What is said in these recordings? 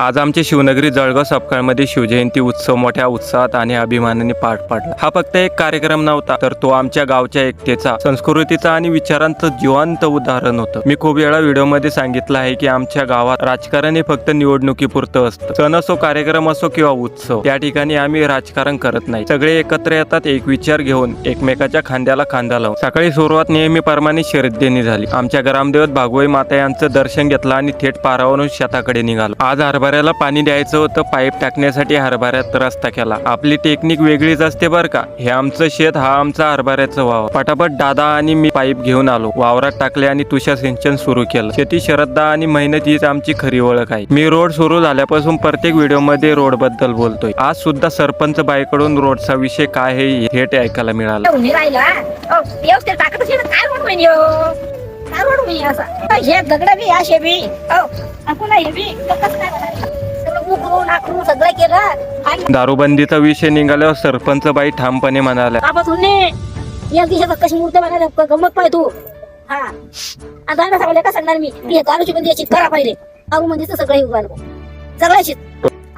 आज आमच्या शिवनगरी जळगाव सपकाळमध्ये शिवजयंती उत्सव मोठ्या उत्साहात आणि अभिमानाने पार पडला। हा फक्त एक कार्यक्रम नव्हता, तर तो आमच्या गावच्या एकतेचा, संस्कृतीचा आणि विचारांचं जिवंत उदाहरण होतं। मी खूप वेळा व्हिडिओमध्ये सांगितलं आहे की आमच्या गावात राजकारण हे फक्त निवडणुकीपुरतं असतं। सण असो, कार्यक्रम असो किंवा उत्सव, त्या ठिकाणी आम्ही राजकारण करत नाही। सगळे एकत्र येतात, एक विचार घेऊन, एकमेकाच्या खांद्याला खांदा लावून। सकाळी सुरुवात नेहमीप्रमाणे श्रद्धेने झाली। आमच्या ग्रामदेवत भागवई माता यांचं दर्शन घेतलं आणि थेट पारावरून शेताकडे निघालो। आज हरभऱ्याला पाणी द्यायचं होतं, पाईप टाकण्यासाठी हरभऱ्यात रस्ता केला। आपली टेक्निक वेगळीच असते बरं का। हे आमचं शेत, हा आमचा हरभऱ्याचं वावर। पटापट दादा आणि मी पाईप घेऊन आलो, वावरात टाकले आणि तुषार सिंचन सुरू केलं। शेती श्रद्धा आणि मेहनत हीच आमची खरी ओळख आहे। मी रोड सुरू झाल्यापासून प्रत्येक व्हिडिओ मध्ये रोड बद्दल बोलतोय। आज सुद्धा सरपंच बाईकडून रोडचा विषय काय हे थेट ऐकायला मिळालं। दारूबंदीचा विषय निघाल्यावर सरपंच बाई ठामपणे म्हणाल्या, कशी मूर्ती बनायला गमत पाहिजे तू। हा आता सगळ्या का सांगणार मी, दारूची बंदी याची करा पाहिजे। अहो म्हणजे सगळं उगाल सगळ्याची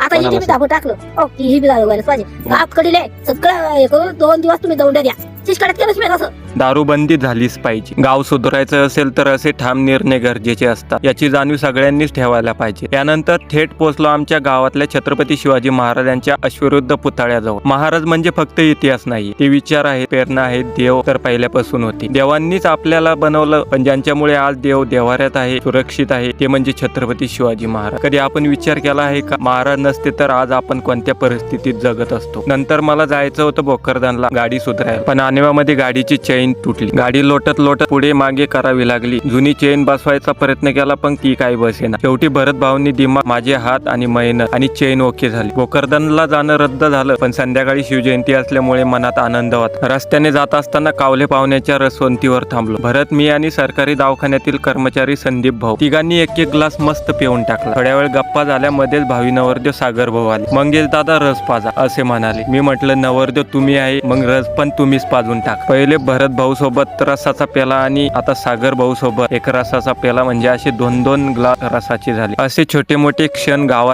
आता ही बी दाबो टाकलं, ही बी दाबो पाहिजे। आप कडीले सगळं करून 2 दिवस तुम्ही दौंड्या द्या, चिचकडत केलंच मी असं। दारूबंदी झालीच पाहिजे। गाव सुधारायचं असेल तर असे ठाम निर्णय गरजेचे असतात, याची जाणीव सगळ्यांनीच ठेवायला पाहिजे। यानंतर थेट पोहोचलो आमच्या गावातल्या छत्रपती शिवाजी महाराजांच्या अश्वरुद्ध पुतळ्याजवळ। महाराज म्हणजे फक्त इतिहास नाही, ते विचार आहे, प्रेरणा आहे। देव तर पहिल्यापासून होती, देवांनीच आपल्याला बनवलं, पण ज्यांच्यामुळे आज देव देवाऱ्यात आहे, सुरक्षित आहे, ते म्हणजे छत्रपती शिवाजी महाराज। कधी आपण विचार केला आहे का, महाराज नसते तर आज आपण कोणत्या परिस्थितीत जगत असतो। नंतर मला जायचं होतं भोकरदनला गाडी सुधारायला, पण आणव्यामध्ये गाडीची चैन तुटली। गाडी लोटत लोटत पुढे मागे करावी लागली। जुनी चेन बसवायचा प्रयत्न केला, पण ती काही बसेना। शेवटी भरत भाऊंनी दिमाग, माझे हात आणि मेहनत आणि चेन ओके झाली। भोकरदनला जाणं रद्द झालं, पण संध्याकाळी शिवजयंती असल्यामुळे मनात आनंद होता। रस्त्याने जात असताना कावले पाहुण्याच्या रसवंतीवर थांबलो। भरत, मी आणि सरकारी दवाखान्यातील कर्मचारी संदीप भाऊ, तिघांनी एक ग्लास मस्त पिऊन टाकला। थोड्या वेळ गप्पा झाल्या, मध्येच भावी नवरदेव सागर भाऊ आले। मंगेश दादा रस पाजा असे म्हणाले। मी म्हटलं, नवरदेव तुम्ही आहे, मग रस पण तुम्हीच पाजून टाक। पहिले भरत भाऊ सोबत रसाचा पेला आणि आता सागर भाऊ सोबत एक रसाचा पेला, म्हणजे असे 2-2 ग्लास रसाचे झाले। असे छोटे मोठे क्षण गावात